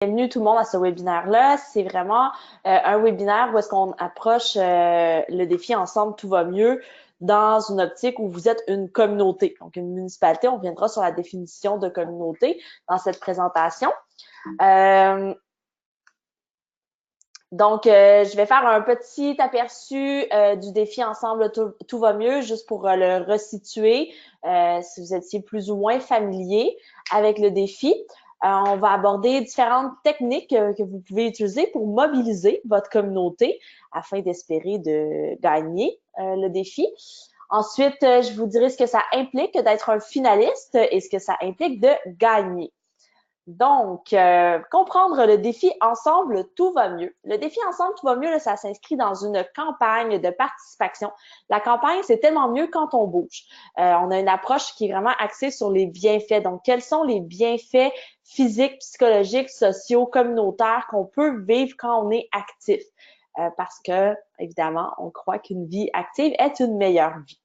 Bienvenue tout le monde à ce webinaire-là. C'est vraiment un webinaire où est-ce qu'on approche le défi ensemble, tout va mieux, dans une optique où vous êtes une communauté. Donc, une municipalité, on viendra sur la définition de communauté dans cette présentation. Je vais faire un petit aperçu du défi ensemble, tout va mieux, juste pour le resituer, si vous étiez plus ou moins familier avec le défi. On va aborder différentes techniques que vous pouvez utiliser pour mobiliser votre communauté afin d'espérer de gagner le défi. Ensuite, je vous dirai ce que ça implique d'être un finaliste et ce que ça implique de gagner. Donc, comprendre le défi Ensemble, tout va mieux. Le défi Ensemble, tout va mieux, là, ça s'inscrit dans une campagne de participation. La campagne, c'est tellement mieux quand on bouge. On a une approche qui est vraiment axée sur les bienfaits. Donc, quels sont les bienfaits physiques, psychologiques, sociaux, communautaires qu'on peut vivre quand on est actif? Parce que, évidemment, on croit qu'une vie active est une meilleure vie.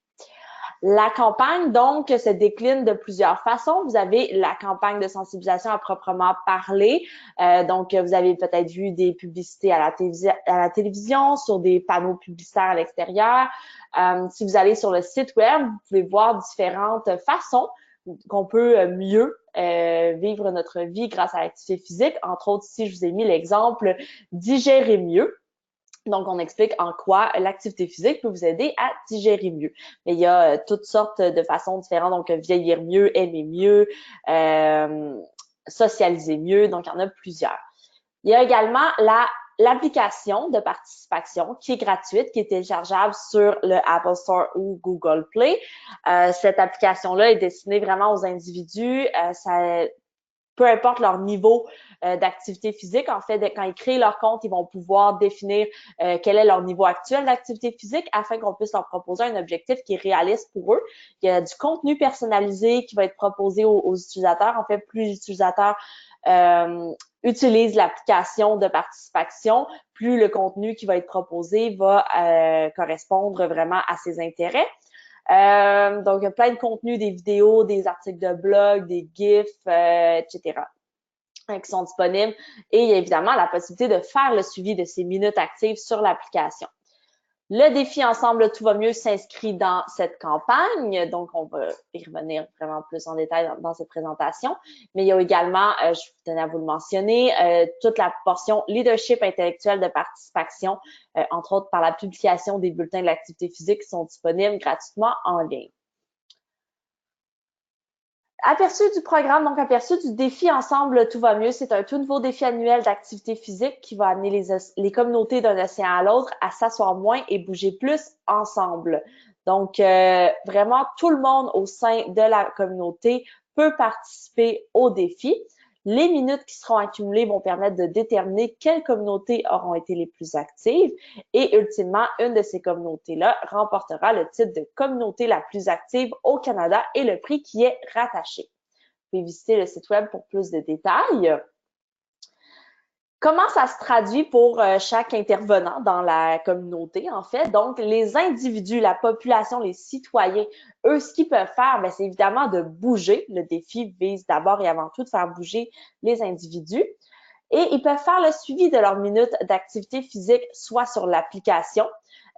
La campagne, donc, se décline de plusieurs façons. Vous avez la campagne de sensibilisation à proprement parler. Donc, vous avez peut-être vu des publicités à la télévision, sur des panneaux publicitaires à l'extérieur. Si vous allez sur le site web, vous pouvez voir différentes façons qu'on peut mieux vivre notre vie grâce à l'activité physique. Entre autres, ici, je vous ai mis l'exemple digérer mieux. Donc, on explique en quoi l'activité physique peut vous aider à digérer mieux. Mais il y a toutes sortes de façons différentes. Donc, vieillir mieux, aimer mieux, socialiser mieux. Donc, il y en a plusieurs. Il y a également l'application de participation qui est gratuite, qui est téléchargeable sur le Apple Store ou Google Play. Cette application-là est destinée vraiment aux individus. Peu importe leur niveau d'activité physique, en fait, quand ils créent leur compte, ils vont pouvoir définir quel est leur niveau actuel d'activité physique afin qu'on puisse leur proposer un objectif qui est réaliste pour eux. Il y a du contenu personnalisé qui va être proposé aux utilisateurs. En fait, plus les utilisateurs utilisent l'application de participation, plus le contenu qui va être proposé va correspondre vraiment à ses intérêts. Donc, il y a plein de contenus, des vidéos, des articles de blog, des GIFs, etc. qui sont disponibles. Et il y a évidemment la possibilité de faire le suivi de ces minutes actives sur l'application. Le défi Ensemble, tout va mieux s'inscrit dans cette campagne. Donc, on va y revenir vraiment plus en détail dans cette présentation. Mais il y a également, je tenais à vous le mentionner, toute la portion leadership intellectuel de participation, entre autres par la publication des bulletins de l'activité physique qui sont disponibles gratuitement en ligne. Aperçu du programme, donc aperçu du défi Ensemble, tout va mieux. C'est un tout nouveau défi annuel d'activité physique qui va amener les communautés d'un océan à l'autre à s'asseoir moins et bouger plus ensemble. Donc, vraiment, tout le monde au sein de la communauté peut participer au défi. Les minutes qui seront accumulées vont permettre de déterminer quelles communautés auront été les plus actives et ultimement, une de ces communautés-là remportera le titre de communauté la plus active au Canada et le prix qui est rattaché. Vous pouvez visiter le site web pour plus de détails. Comment ça se traduit pour chaque intervenant dans la communauté, en fait? Donc, les individus, la population, les citoyens, eux, ce qu'ils peuvent faire, c'est évidemment de bouger. Le défi vise d'abord et avant tout de faire bouger les individus. Et ils peuvent faire le suivi de leurs minutes d'activité physique, soit sur l'application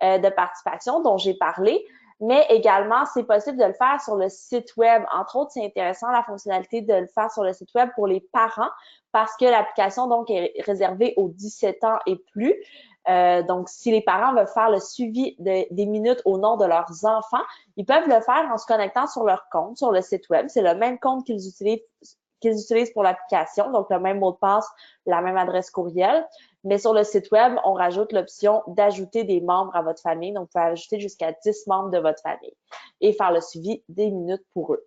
de participation dont j'ai parlé, mais également, c'est possible de le faire sur le site web. Entre autres, c'est intéressant la fonctionnalité de le faire sur le site web pour les parents parce que l'application donc est réservée aux 17 ans et plus. Donc, si les parents veulent faire le suivi des minutes au nom de leurs enfants, ils peuvent le faire en se connectant sur leur compte, sur le site web. C'est le même compte qu'ils utilisent pour l'application, donc le même mot de passe, la même adresse courriel. Mais sur le site web, on rajoute l'option d'ajouter des membres à votre famille. Donc, vous pouvez ajouter jusqu'à 10 membres de votre famille et faire le suivi des minutes pour eux.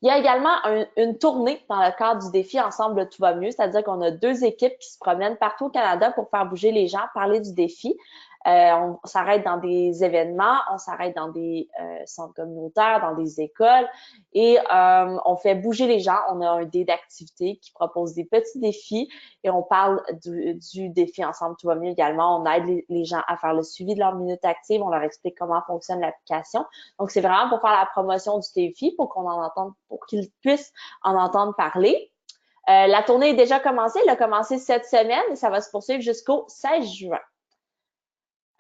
Il y a également une tournée dans le cadre du défi Ensemble, tout va mieux, c'est-à-dire qu'on a 2 équipes qui se promènent partout au Canada pour faire bouger les gens, parler du défi. On s'arrête dans des événements, on s'arrête dans des centres communautaires, dans des écoles et on fait bouger les gens. On a un dé d'activité qui propose des petits défis et on parle du défi Ensemble, tout va mieux également. On aide les gens à faire le suivi de leur minute active, on leur explique comment fonctionne l'application. Donc, c'est vraiment pour faire la promotion du défi, pour qu'on en entende, pour qu'ils puissent en entendre parler. La tournée est déjà commencée. Elle a commencé cette semaine et ça va se poursuivre jusqu'au 16 juin.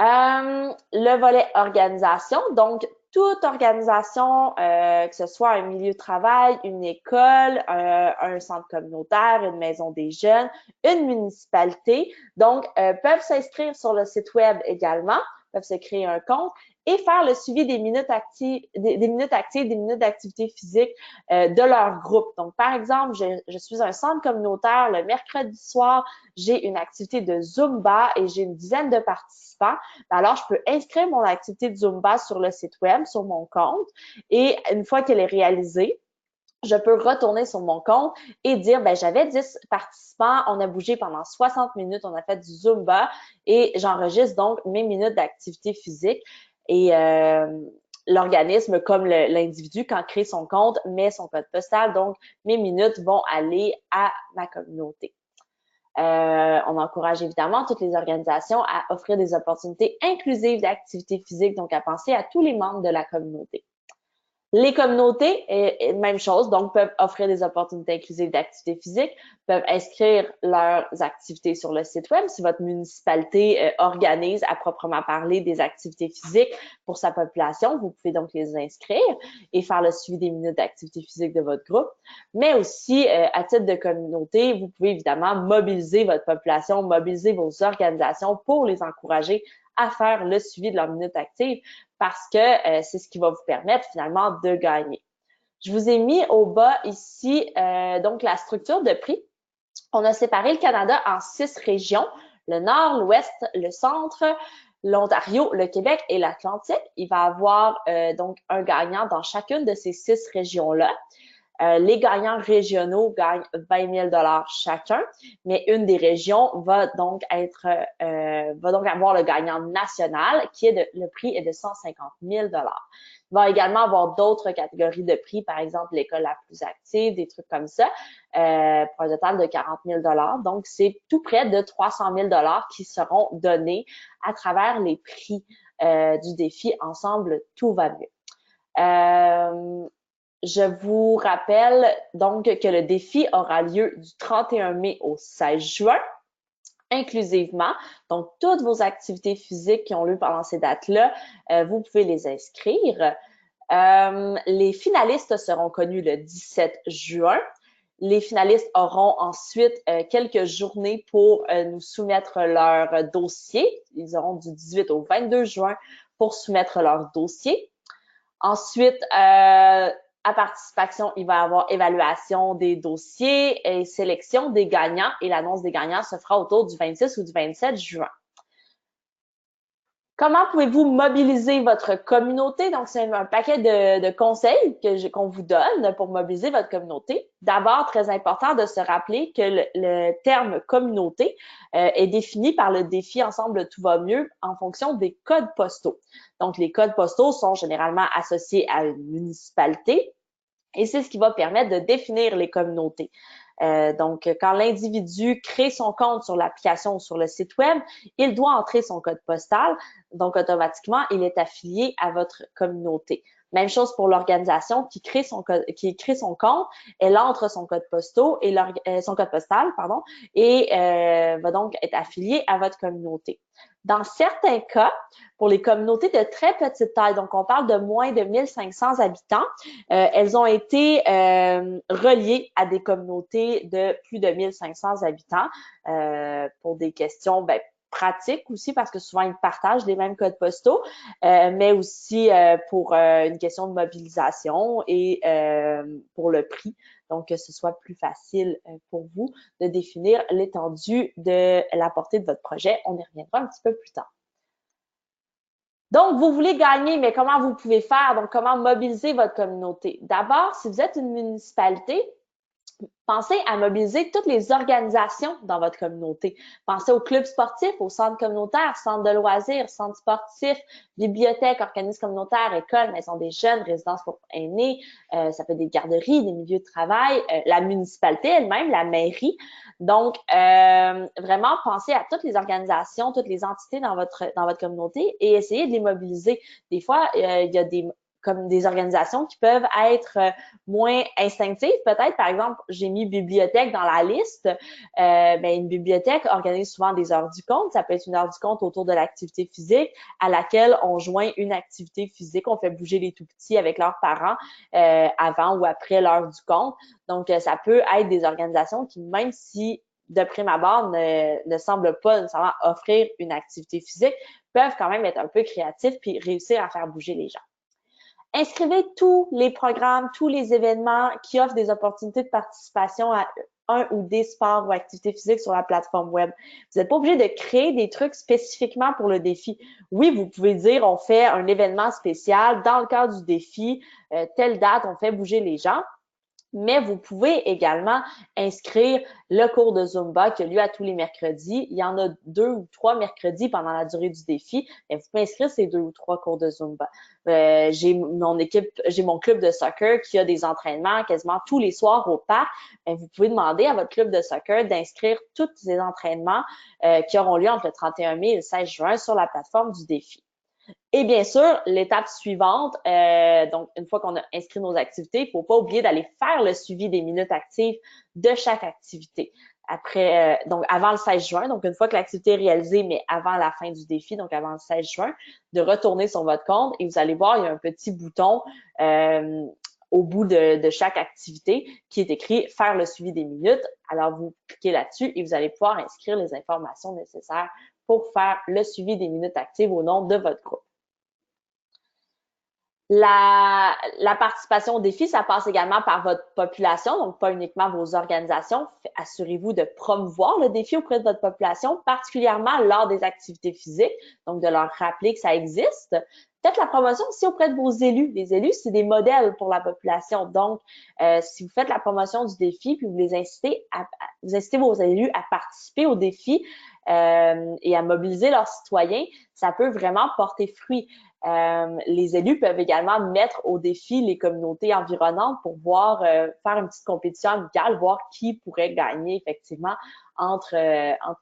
Le volet organisation, donc toute organisation, que ce soit un milieu de travail, une école, un centre communautaire, une maison des jeunes, une municipalité, donc peuvent s'inscrire sur le site web également, peuvent se créer un compte et faire le suivi des minutes actives, des minutes d'activité physique de leur groupe. Donc, par exemple, je suis un centre communautaire le mercredi soir, j'ai une activité de Zumba et j'ai une dizaine de participants. Alors, je peux inscrire mon activité de Zumba sur le site web, sur mon compte, et une fois qu'elle est réalisée, je peux retourner sur mon compte et dire, ben, j'avais 10 participants, on a bougé pendant 60 minutes, on a fait du Zumba et j'enregistre donc mes minutes d'activité physique et l'organisme, comme l'individu, quand crée son compte, met son code postal, donc mes minutes vont aller à ma communauté. On encourage évidemment toutes les organisations à offrir des opportunités inclusives d'activité physique, donc à penser à tous les membres de la communauté. Les communautés, même chose, donc peuvent offrir des opportunités inclusives d'activité physique, peuvent inscrire leurs activités sur le site web. Si votre municipalité organise à proprement parler des activités physiques pour sa population, vous pouvez donc les inscrire et faire le suivi des minutes d'activité physique de votre groupe. Mais aussi, à titre de communauté, vous pouvez évidemment mobiliser votre population, mobiliser vos organisations pour les encourager à faire le suivi de leurs minutes actives parce que c'est ce qui va vous permettre finalement de gagner. Je vous ai mis au bas ici donc la structure de prix. On a séparé le Canada en 6 régions, le Nord, l'Ouest, le Centre, l'Ontario, le Québec et l'Atlantique. Il va y avoir donc un gagnant dans chacune de ces 6 régions-là. Les gagnants régionaux gagnent 20 000 chacun, mais une des régions va donc avoir le gagnant national qui est le prix est de 150 000 Il va également avoir d'autres catégories de prix, par exemple l'école la plus active, des trucs comme ça, pour un total de 40 000 Donc, c'est tout près de 300 000 qui seront donnés à travers les prix du défi Ensemble, tout va mieux. Je vous rappelle donc que le défi aura lieu du 31 mai au 16 juin, inclusivement. Donc, toutes vos activités physiques qui ont lieu pendant ces dates-là, vous pouvez les inscrire. Les finalistes seront connus le 17 juin. Les finalistes auront ensuite quelques journées pour nous soumettre leur dossier. Ils auront du 18 au 22 juin pour soumettre leur dossier. Ensuite, à participation, il va y avoir évaluation des dossiers et sélection des gagnants et l'annonce des gagnants se fera autour du 26 ou du 27 juin. Comment pouvez-vous mobiliser votre communauté? Donc, c'est un paquet de conseils qu'on vous donne pour mobiliser votre communauté. D'abord, très important de se rappeler que le terme communauté est défini par le défi Ensemble tout va mieux en fonction des codes postaux. Donc, les codes postaux sont généralement associés à une municipalité et c'est ce qui va permettre de définir les communautés. Donc, quand l'individu crée son compte sur l'application ou sur le site web, il doit entrer son code postal. Donc, automatiquement, il est affilié à votre communauté. Même chose pour l'organisation qui crée son compte, elle entre son code postal, et va donc être affiliée à votre communauté. Dans certains cas, pour les communautés de très petite taille, donc on parle de moins de 1500 habitants, elles ont été reliées à des communautés de plus de 1500 habitants pour des questions pratiques aussi parce que souvent ils partagent les mêmes codes postaux, mais aussi pour une question de mobilisation et pour le prix. Donc, que ce soit plus facile pour vous de définir l'étendue de la portée de votre projet. On y reviendra un petit peu plus tard. Donc, vous voulez gagner, mais comment vous pouvez faire? Donc, comment mobiliser votre communauté? D'abord, si vous êtes une municipalité, pensez à mobiliser toutes les organisations dans votre communauté. Pensez aux clubs sportifs, aux centres communautaires, centres de loisirs, centres sportifs, bibliothèques, organismes communautaires, écoles, maisons des jeunes, résidences pour aînés, ça peut être des garderies, des milieux de travail, la municipalité elle-même, la mairie. Donc, vraiment, pensez à toutes les organisations, toutes les entités dans votre communauté et essayez de les mobiliser. Des fois, il y a des comme des organisations qui peuvent être moins instinctives. Peut-être, par exemple, j'ai mis bibliothèque dans la liste. Une bibliothèque organise souvent des heures du compte. Ça peut être une heure du compte autour de l'activité physique à laquelle on joint une activité physique. On fait bouger les tout-petits avec leurs parents avant ou après l'heure du compte. Donc, ça peut être des organisations qui, même si de prime abord, ne semblent pas nécessairement offrir une activité physique, peuvent quand même être un peu créatifs puis réussir à faire bouger les gens. Inscrivez tous les programmes, tous les événements qui offrent des opportunités de participation à un ou des sports ou activités physiques sur la plateforme web. Vous n'êtes pas obligé de créer des trucs spécifiquement pour le défi. Oui, vous pouvez dire on fait un événement spécial dans le cadre du défi, telle date, on fait bouger les gens. Mais vous pouvez également inscrire le cours de Zumba qui a lieu à tous les mercredis. Il y en a 2 ou 3 mercredis pendant la durée du défi. Mais vous pouvez inscrire ces 2 ou 3 cours de Zumba. J'ai mon club de soccer qui a des entraînements quasiment tous les soirs au parc. Vous pouvez demander à votre club de soccer d'inscrire tous ces entraînements qui auront lieu entre le 31 mai et le 16 juin sur la plateforme du défi. Et bien sûr, l'étape suivante, donc une fois qu'on a inscrit nos activités, il ne faut pas oublier d'aller faire le suivi des minutes actives de chaque activité. Après, donc avant le 16 juin, donc une fois que l'activité est réalisée, mais avant la fin du défi, donc avant le 16 juin, de retourner sur votre compte et vous allez voir, il y a un petit bouton au bout de chaque activité qui est écrit « Faire le suivi des minutes ». Alors, vous cliquez là-dessus et vous allez pouvoir inscrire les informations nécessaires pour faire le suivi des minutes actives au nom de votre groupe. La participation au défi, ça passe également par votre population, donc pas uniquement vos organisations. Assurez-vous de promouvoir le défi auprès de votre population, particulièrement lors des activités physiques, donc de leur rappeler que ça existe. Faites la promotion aussi auprès de vos élus. Les élus, c'est des modèles pour la population. Donc, si vous faites la promotion du défi, puis vous incitez vos élus à participer au défi et à mobiliser leurs citoyens, ça peut vraiment porter fruit. Les élus peuvent également mettre au défi les communautés environnantes pour voir, faire une petite compétition amicale, voir qui pourrait gagner effectivement entre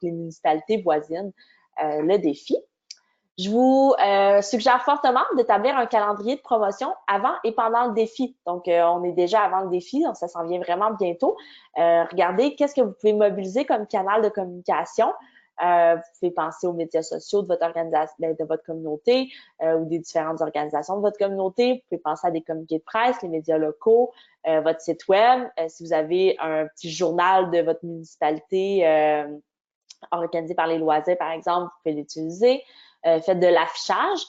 les municipalités voisines le défi. Je vous suggère fortement d'établir un calendrier de promotion avant et pendant le défi. Donc, on est déjà avant le défi, donc ça s'en vient vraiment bientôt. Regardez qu'est-ce que vous pouvez mobiliser comme canal de communication. Vous pouvez penser aux médias sociaux de votre organisation, de votre communauté ou des différentes organisations de votre communauté. Vous pouvez penser à des communiqués de presse, les médias locaux, votre site web. Si vous avez un petit journal de votre municipalité organisé par les loisirs, par exemple, vous pouvez l'utiliser. Faites de l'affichage.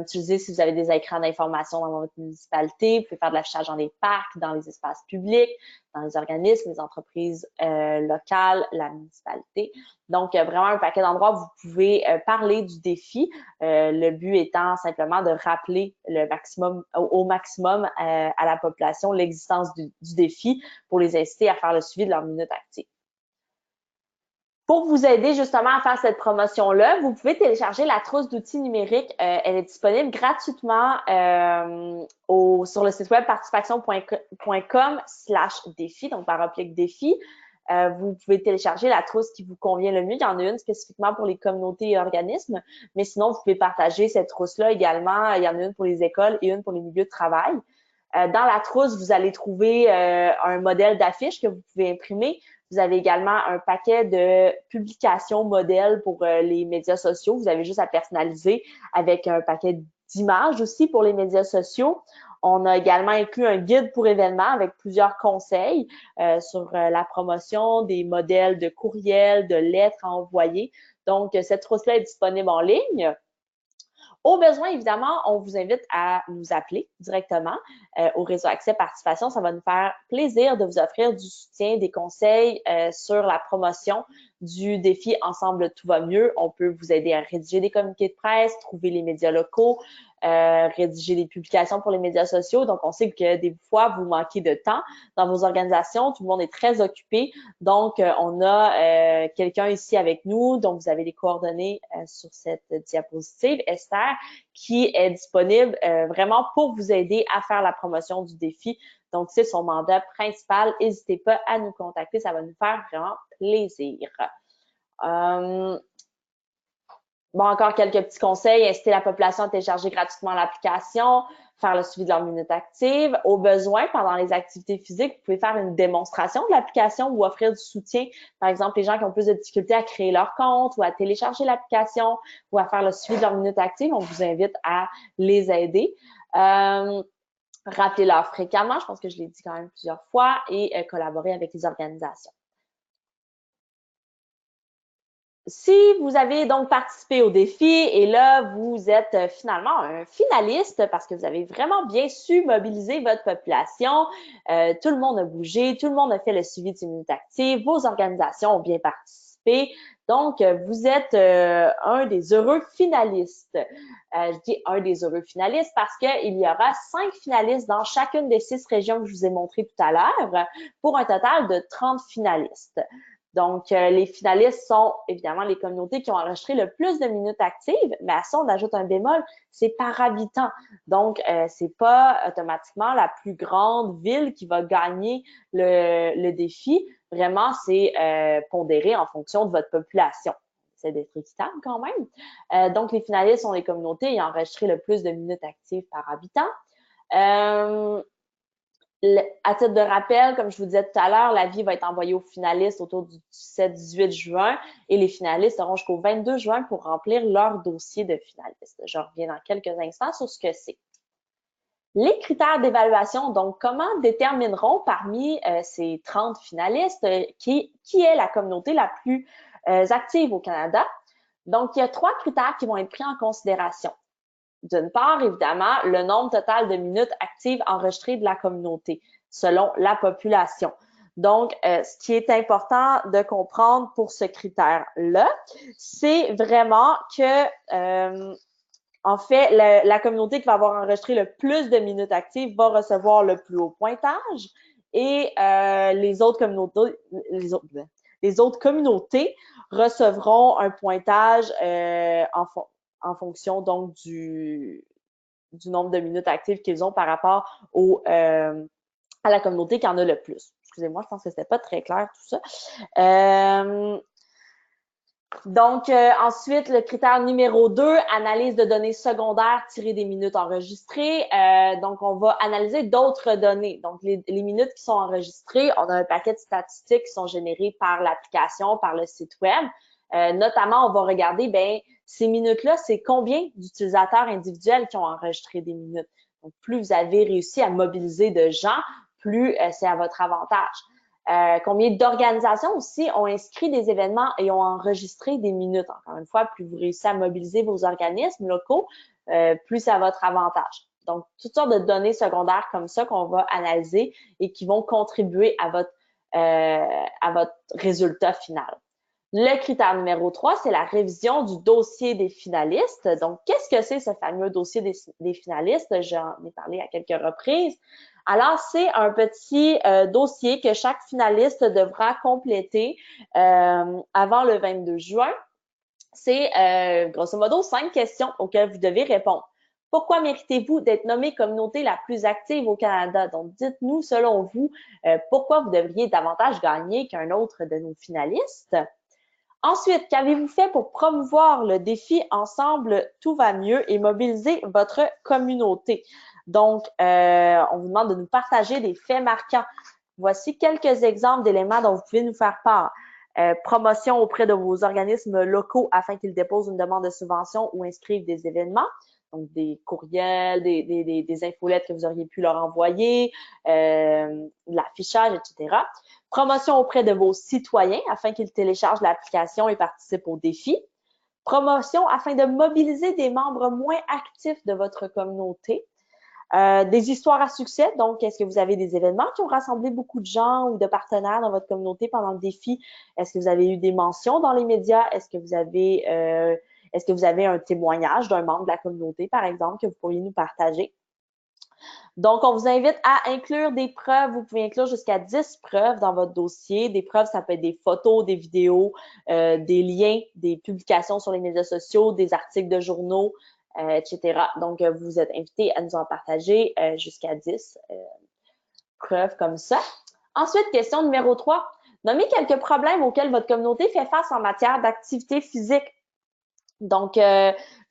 Utilisez si vous avez des écrans d'information dans votre municipalité. Vous pouvez faire de l'affichage dans les parcs, dans les espaces publics, dans les organismes, les entreprises locales, la municipalité. Donc, vraiment un paquet d'endroits où vous pouvez parler du défi. Le but étant simplement de rappeler au maximum à la population l'existence du défi pour les inciter à faire le suivi de leur minute active. Pour vous aider justement à faire cette promotion-là, vous pouvez télécharger la trousse d'outils numériques. Elle est disponible gratuitement sur le site web participation.com/défi, donc /défi. Vous pouvez télécharger la trousse qui vous convient le mieux. Il y en a une spécifiquement pour les communautés et organismes, mais sinon, vous pouvez partager cette trousse-là également. Il y en a une pour les écoles et une pour les milieux de travail. Dans la trousse, vous allez trouver un modèle d'affiche que vous pouvez imprimer. Vous avez également un paquet de publications modèles pour les médias sociaux. Vous avez juste à personnaliser avec un paquet d'images aussi pour les médias sociaux. On a également inclus un guide pour événements avec plusieurs conseils sur la promotion, des modèles de courriels, de lettres à envoyer. Donc, cette trousse-là est disponible en ligne. Au besoin, évidemment, on vous invite à nous appeler directement au Réseau Accès Participation. Ça va nous faire plaisir de vous offrir du soutien, des conseils sur la promotion du défi Ensemble tout va mieux. On peut vous aider à rédiger des communiqués de presse, trouver les médias locaux, rédiger des publications pour les médias sociaux. Donc, on sait que des fois, vous manquez de temps dans vos organisations. Tout le monde est très occupé. Donc, on a quelqu'un ici avec nous. Donc, vous avez les coordonnées sur cette diapositive, Esther, qui est disponible vraiment pour vous aider à faire la promotion du défi. Donc, c'est son mandat principal. N'hésitez pas à nous contacter. Ça va nous faire vraiment plaisir. Bon, encore quelques petits conseils. Inciter la population à télécharger gratuitement l'application, faire le suivi de leur minute active. Au besoin, pendant les activités physiques, vous pouvez faire une démonstration de l'application ou offrir du soutien. Par exemple, les gens qui ont plus de difficultés à créer leur compte ou à télécharger l'application ou à faire le suivi de leur minute active, on vous invite à les aider. Rappelez-leur fréquemment, je pense que je l'ai dit quand même plusieurs fois, et collaborer avec les organisations. Si vous avez donc participé au défi et là, vous êtes finalement un finaliste parce que vous avez vraiment bien su mobiliser votre population, tout le monde a bougé, tout le monde a fait le suivi de minutes actives, vos organisations ont bien participé. Donc, vous êtes un des heureux finalistes. Je dis un des heureux finalistes parce qu'il y aura 5 finalistes dans chacune des 6 régions que je vous ai montrées tout à l'heure pour un total de 30 finalistes. Donc, les finalistes sont évidemment les communautés qui ont enregistré le plus de minutes actives, mais à ça, on ajoute un bémol, c'est par habitant. Donc, c'est pas automatiquement la plus grande ville qui va gagner le défi. Vraiment, c'est pondéré en fonction de votre population. C'est d'être équitable quand même. Donc, les finalistes sont les communautés ayant enregistré le plus de minutes actives par habitant. À titre de rappel, comme je vous disais tout à l'heure, l'avis va être envoyé aux finalistes autour du 17-18 juin et les finalistes auront jusqu'au 22 juin pour remplir leur dossier de finaliste. Je reviens dans quelques instants sur ce que c'est. Les critères d'évaluation, donc comment détermineront parmi ces 30 finalistes qui est la communauté la plus active au Canada? Donc, il y a 3 critères qui vont être pris en considération. D'une part, évidemment, le nombre total de minutes actives enregistrées de la communauté selon la population. Donc, ce qui est important de comprendre pour ce critère-là, c'est vraiment que, en fait, la communauté qui va avoir enregistré le plus de minutes actives va recevoir le plus haut pointage et les autres communautés recevront un pointage en fonction donc du nombre de minutes actives qu'ils ont par rapport à la communauté qui en a le plus. Excusez-moi, je pense que c'était pas très clair tout ça. Donc, ensuite, le critère numéro 2, analyse de données secondaires tirées des minutes enregistrées. Donc, on va analyser d'autres données. Donc, les minutes qui sont enregistrées, on a un paquet de statistiques qui sont générées par l'application, par le site web. Notamment, on va regarder, ben, ces minutes-là, c'est combien d'utilisateurs individuels qui ont enregistré des minutes. Donc, plus vous avez réussi à mobiliser de gens, plus c'est à votre avantage. Combien d'organisations aussi ont inscrit des événements et ont enregistré des minutes. Encore une fois, plus vous réussissez à mobiliser vos organismes locaux, plus c'est à votre avantage. Donc, toutes sortes de données secondaires comme ça qu'on va analyser et qui vont contribuer à votre résultat final. Le critère numéro 3, c'est la révision du dossier des finalistes. Donc, qu'est-ce que c'est ce fameux dossier des finalistes? J'en ai parlé à quelques reprises. Alors, c'est un petit dossier que chaque finaliste devra compléter avant le 22 juin. C'est grosso modo 5 questions auxquelles vous devez répondre. Pourquoi méritez-vous d'être nommé communauté la plus active au Canada? Donc, dites-nous, selon vous, pourquoi vous devriez davantage gagner qu'un autre de nos finalistes? Ensuite, qu'avez-vous fait pour promouvoir le défi Ensemble, tout va mieux et mobiliser votre communauté? Donc, on vous demande de nous partager des faits marquants. Voici quelques exemples d'éléments dont vous pouvez nous faire part. Promotion auprès de vos organismes locaux afin qu'ils déposent une demande de subvention ou inscrivent des événements. Donc, des courriels, des infolettes que vous auriez pu leur envoyer, de l'affichage, etc. Promotion auprès de vos citoyens afin qu'ils téléchargent l'application et participent au défi. Promotion afin de mobiliser des membres moins actifs de votre communauté. Des histoires à succès. Donc, est-ce que vous avez des événements qui ont rassemblé beaucoup de gens ou de partenaires dans votre communauté pendant le défi? Est-ce que vous avez eu des mentions dans les médias? Est-ce que vous avez un témoignage d'un membre de la communauté, par exemple, que vous pourriez nous partager? Donc, on vous invite à inclure des preuves. Vous pouvez inclure jusqu'à 10 preuves dans votre dossier. Des preuves, ça peut être des photos, des vidéos, des liens, des publications sur les médias sociaux, des articles de journaux, etc. Donc, vous êtes invités à nous en partager jusqu'à 10 preuves comme ça. Ensuite, question numéro 3. Nommez quelques problèmes auxquels votre communauté fait face en matière d'activité physique. Donc,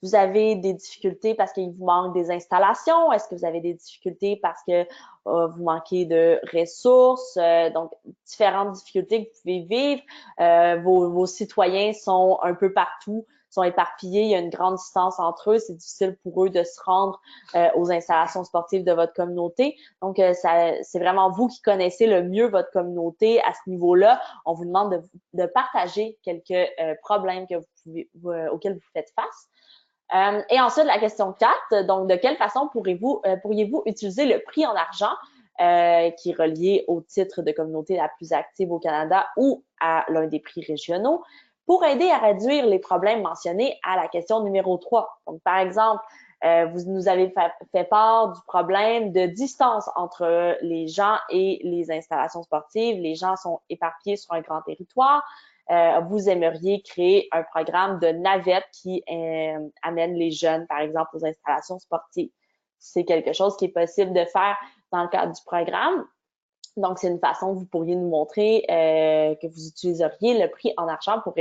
vous avez des difficultés parce qu'il vous manque des installations? Est-ce que vous avez des difficultés parce que vous manquez de ressources? Donc, différentes difficultés que vous pouvez vivre. Vos citoyens sont un peu partout, sont éparpillés. Il y a une grande distance entre eux. C'est difficile pour eux de se rendre aux installations sportives de votre communauté. Donc, c'est vraiment vous qui connaissez le mieux votre communauté à ce niveau-là. On vous demande de partager quelques problèmes que auxquels vous faites face. Et ensuite, la question 4, donc de quelle façon pourriez-vous utiliser le prix en argent qui est relié au titre de communauté la plus active au Canada ou à l'un des prix régionaux pour aider à réduire les problèmes mentionnés à la question numéro 3. Donc, par exemple, vous nous avez fait part du problème de distance entre les gens et les installations sportives. Les gens sont éparpillés sur un grand territoire. Vous aimeriez créer un programme de navette qui amène les jeunes, par exemple, aux installations sportives. C'est quelque chose qui est possible de faire dans le cadre du programme. Donc, c'est une façon que vous pourriez nous montrer que vous utiliseriez le prix en argent pour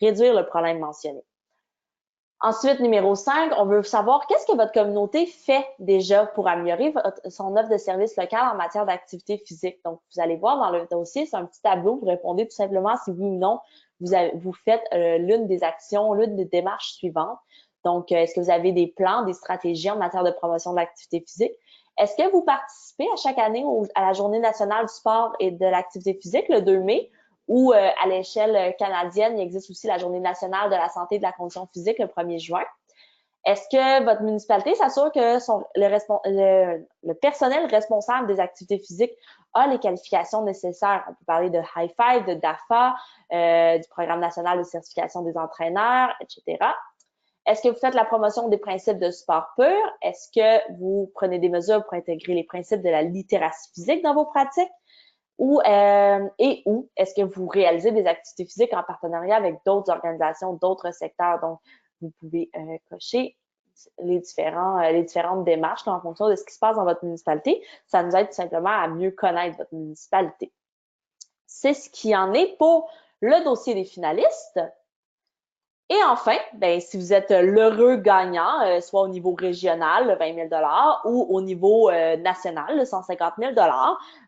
réduire le problème mentionné. Ensuite, numéro 5, on veut savoir qu'est-ce que votre communauté fait déjà pour améliorer son offre de services local en matière d'activité physique. Donc, vous allez voir dans le dossier, c'est un petit tableau, vous répondez tout simplement si oui ou non vous faites l'une des actions, l'une des démarches suivantes. Donc, est-ce que vous avez des plans, des stratégies en matière de promotion de l'activité physique? Est-ce que vous participez à chaque année à la Journée nationale du sport et de l'activité physique le 2 mai? Ou à l'échelle canadienne, il existe aussi la Journée nationale de la santé et de la condition physique le 1er juin. Est-ce que votre municipalité s'assure que le personnel responsable des activités physiques a les qualifications nécessaires? On peut parler de High Five, de DAFA, du Programme national de certification des entraîneurs, etc. Est-ce que vous faites la promotion des principes de sport pur? Est-ce que vous prenez des mesures pour intégrer les principes de la littératie physique dans vos pratiques? Ou est-ce que vous réalisez des activités physiques en partenariat avec d'autres organisations, d'autres secteurs? Donc, vous pouvez cocher les différentes démarches en fonction de ce qui se passe dans votre municipalité. Ça nous aide tout simplement à mieux connaître votre municipalité. C'est ce qui en est pour le dossier des finalistes. Et enfin, ben, si vous êtes l'heureux gagnant, soit au niveau régional, le 20 000 ou au niveau national, le 150 000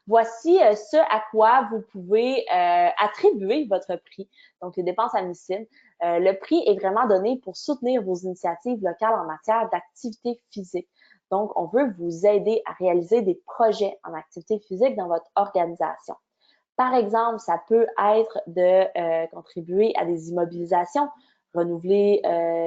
voici ce à quoi vous pouvez attribuer votre prix, donc les dépenses admissibles. Le prix est vraiment donné pour soutenir vos initiatives locales en matière d'activité physique. Donc, on veut vous aider à réaliser des projets en activité physique dans votre organisation. Par exemple, ça peut être de contribuer à des immobilisations, renouveler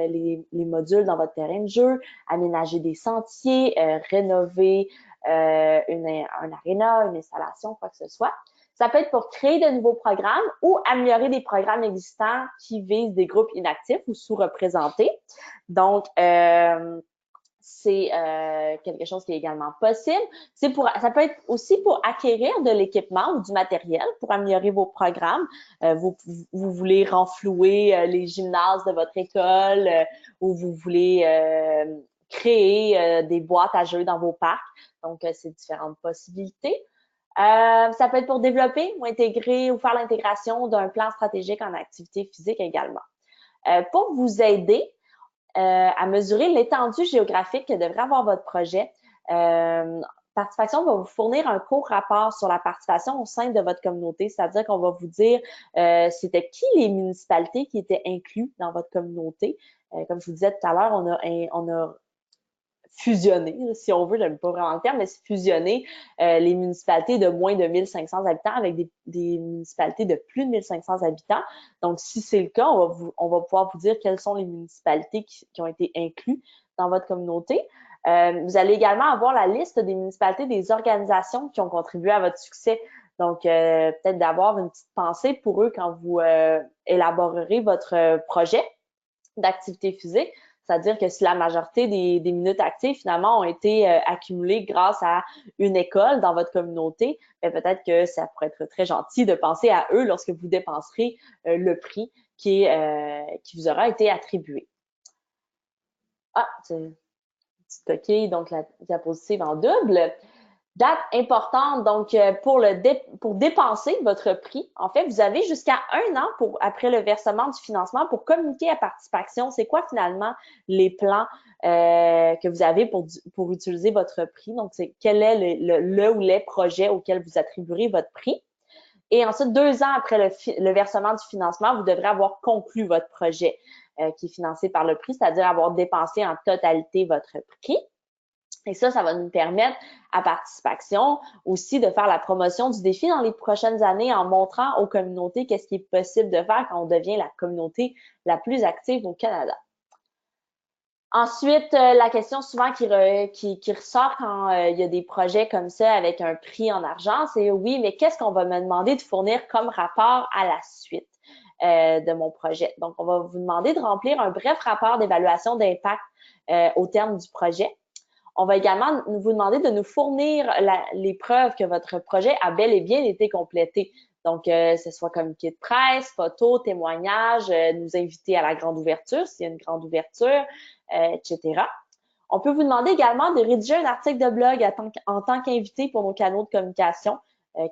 les modules dans votre terrain de jeu, aménager des sentiers, rénover un aréna, une installation, quoi que ce soit. Ça peut être pour créer de nouveaux programmes ou améliorer des programmes existants qui visent des groupes inactifs ou sous-représentés. Donc, c'est quelque chose qui est également possible. Ça peut être aussi pour acquérir de l'équipement ou du matériel pour améliorer vos programmes. Vous voulez renflouer les gymnases de votre école ou vous voulez créer des boîtes à jeux dans vos parcs. Donc, c'est différentes possibilités. Ça peut être pour développer ou intégrer ou faire l'intégration d'un plan stratégique en activité physique également. Pour vous aider, à mesurer l'étendue géographique que devrait avoir votre projet. Participation va vous fournir un court rapport sur la participation au sein de votre communauté, c'est-à-dire qu'on va vous dire c'était qui les municipalités qui étaient inclus dans votre communauté. Comme je vous disais tout à l'heure, on a fusionner, si on veut, j'aime pas vraiment le terme, mais c'est fusionner les municipalités de moins de 1500 habitants avec des municipalités de plus de 1500 habitants. Donc, si c'est le cas, on va pouvoir vous dire quelles sont les municipalités qui ont été incluses dans votre communauté. Vous allez également avoir la liste des municipalités, des organisations qui ont contribué à votre succès. Donc, peut-être d'avoir une petite pensée pour eux quand vous élaborerez votre projet d'activité physique. C'est-à-dire que si la majorité des minutes actives, finalement, ont été accumulées grâce à une école dans votre communauté, peut-être que ça pourrait être très gentil de penser à eux lorsque vous dépenserez le prix qui vous aura été attribué. Ah, c'est une petite coquille, donc la diapositive en double. Date importante, donc pour dépenser votre prix, en fait, vous avez jusqu'à 1 an après le versement du financement pour communiquer à Participation. C'est quoi finalement les plans que vous avez pour utiliser votre prix? Donc, c'est quel est le ou les projets auxquels vous attribuerez votre prix. Et ensuite, 2 ans après le versement du financement, vous devrez avoir conclu votre projet qui est financé par le prix, c'est-à-dire avoir dépensé en totalité votre prix. Et ça va nous permettre à Participation aussi de faire la promotion du défi dans les prochaines années en montrant aux communautés qu'est-ce qui est possible de faire quand on devient la communauté la plus active au Canada. Ensuite, la question souvent qui ressort quand il y a des projets comme ça avec un prix en argent, c'est oui, mais qu'est-ce qu'on va me demander de fournir comme rapport à la suite de mon projet? Donc, on va vous demander de remplir un bref rapport d'évaluation d'impact au terme du projet. On va également vous demander de nous fournir les preuves que votre projet a bel et bien été complété. Donc, ce soit communiqué de presse, photos, témoignages, nous inviter à la grande ouverture, s'il y a une grande ouverture, etc. On peut vous demander également de rédiger un article de blog en tant qu'invité pour nos canaux de communication.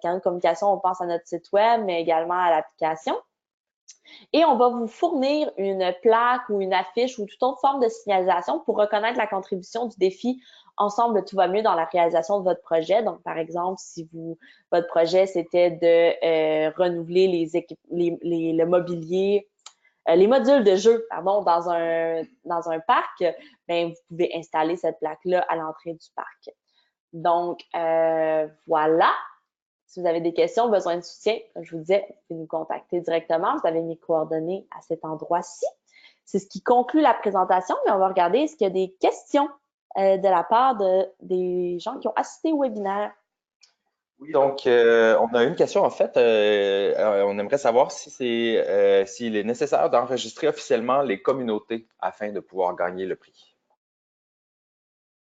Canaux de communication, on pense à notre site web, mais également à l'application. Et on va vous fournir une plaque ou une affiche ou toute autre forme de signalisation pour reconnaître la contribution du défi Ensemble, tout va mieux dans la réalisation de votre projet. Donc, par exemple, si votre projet, c'était de renouveler le mobilier, les modules de jeu, pardon, dans un parc, bien, vous pouvez installer cette plaque-là à l'entrée du parc. Donc, voilà. Si vous avez des questions, besoin de soutien, comme je vous disais, vous pouvez nous contacter directement. Vous avez mes coordonnées à cet endroit-ci. C'est ce qui conclut la présentation, mais on va regarder est-ce qu'il y a des questions de la part des gens qui ont assisté au webinaire. Oui, donc on a une question en fait. On aimerait savoir si s'il est nécessaire d'enregistrer officiellement les communautés afin de pouvoir gagner le prix.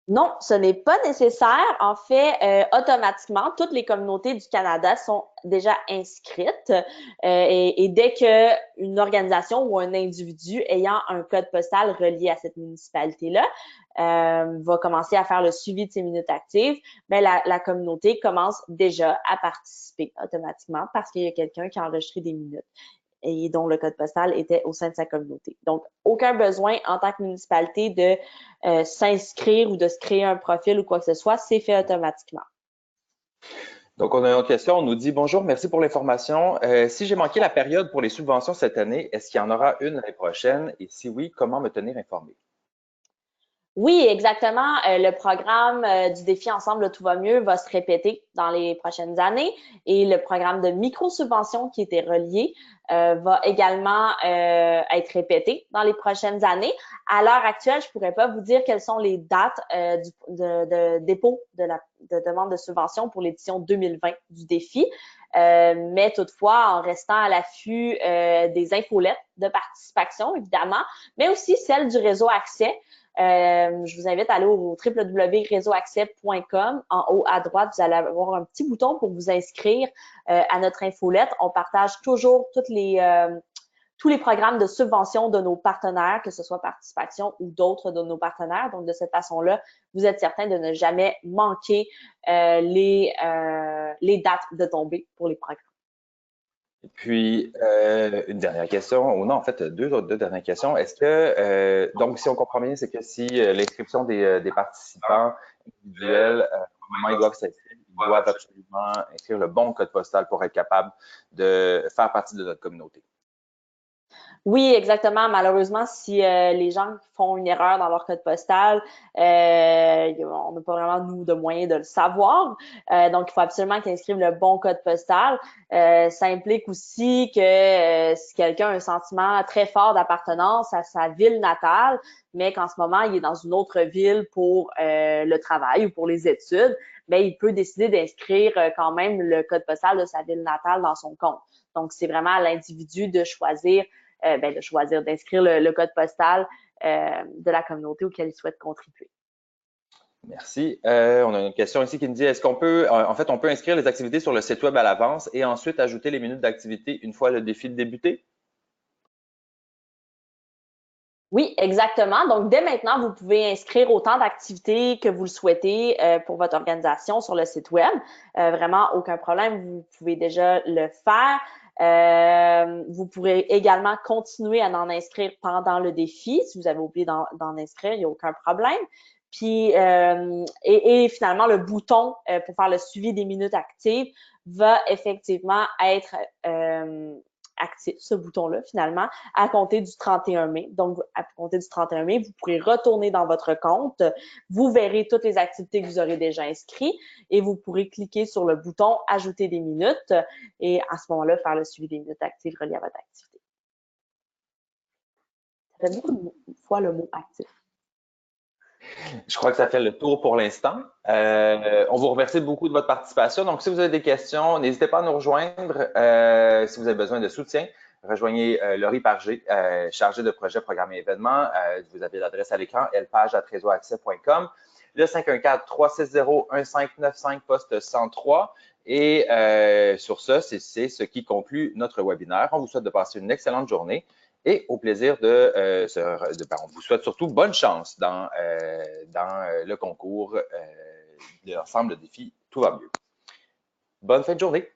Non, ce n'est pas nécessaire. En fait, automatiquement, toutes les communautés du Canada sont déjà inscrites et dès qu'une organisation ou un individu ayant un code postal relié à cette municipalité-là va commencer à faire le suivi de ses minutes actives, ben la communauté commence déjà à participer automatiquement parce qu'il y a quelqu'un qui a enregistré des minutes et dont le code postal était au sein de sa communauté. Donc, aucun besoin en tant que municipalité de s'inscrire ou de se créer un profil ou quoi que ce soit, c'est fait automatiquement. Donc, on a une autre question. On nous dit bonjour, merci pour l'information. Si j'ai manqué la période pour les subventions cette année, est-ce qu'il y en aura une l'année prochaine? Et si oui, comment me tenir informé? Oui, exactement. Le programme du défi Ensemble, tout va mieux va se répéter dans les prochaines années et le programme de micro-subvention qui était relié va également être répété dans les prochaines années. À l'heure actuelle, je pourrais pas vous dire quelles sont les dates de dépôt de demande de subvention pour l'édition 2020 du défi. Mais toutefois, en restant à l'affût des infolettes de participation, évidemment, mais aussi celle du réseau Accès. Je vous invite à aller au www.réseauaccès.com. En haut à droite, vous allez avoir un petit bouton pour vous inscrire à notre infolette. On partage toujours tous les programmes de subvention de nos partenaires, que ce soit Participation ou d'autres de nos partenaires. Donc, de cette façon-là, vous êtes certain de ne jamais manquer les dates de tombée pour les programmes. Et puis, une dernière question, ou non, en fait, deux dernières questions. Est-ce que, donc, si on comprend bien, c'est que si l'inscription des participants individuels, au moment où ils doivent s'inscrire, ils doivent absolument inscrire le bon code postal pour être capable de faire partie de notre communauté. Oui, exactement. Malheureusement, si les gens font une erreur dans leur code postal, on n'a pas vraiment, nous, de moyens de le savoir. Donc, il faut absolument qu'ils inscrivent le bon code postal. Ça implique aussi que si quelqu'un a un sentiment très fort d'appartenance à sa ville natale, mais qu'en ce moment, il est dans une autre ville pour le travail ou pour les études, ben, il peut décider d'inscrire quand même le code postal de sa ville natale dans son compte. Donc, c'est vraiment à l'individu de choisir d'inscrire le code postal de la communauté auquel il souhaite contribuer. Merci. On a une question ici qui nous dit, est-ce qu'on peut, en fait, on peut inscrire les activités sur le site web à l'avance et ensuite ajouter les minutes d'activité une fois le défi débuté? Oui, exactement. Donc, dès maintenant, vous pouvez inscrire autant d'activités que vous le souhaitez pour votre organisation sur le site web. Vraiment, aucun problème. Vous pouvez déjà le faire. Vous pourrez également continuer à en inscrire pendant le défi. Si vous avez oublié d'en inscrire, il n'y a aucun problème. Puis, et finalement, le bouton pour faire le suivi des minutes actives va effectivement être actif, ce bouton-là, finalement, à compter du 31 mai. Donc, à compter du 31 mai, vous pourrez retourner dans votre compte, vous verrez toutes les activités que vous aurez déjà inscrites et vous pourrez cliquer sur le bouton « Ajouter des minutes » et à ce moment-là, faire le suivi des minutes actives reliées à votre activité. Ça fait beaucoup de fois le mot « actif ». Je crois que ça fait le tour pour l'instant. On vous remercie beaucoup de votre participation. Donc, si vous avez des questions, n'hésitez pas à nous rejoindre. Si vous avez besoin de soutien, rejoignez Laurie Pargé, chargée de projet programme et événements. Vous avez l'adresse à l'écran, elpage@réseauaccès.com. Le 514-360-1595, poste 103. Et sur ça, c'est ce qui conclut notre webinaire. On vous souhaite de passer une excellente journée. Et au plaisir on vous souhaite surtout bonne chance dans le concours de l'ensemble de défis. Tout va mieux. Bonne fin de journée.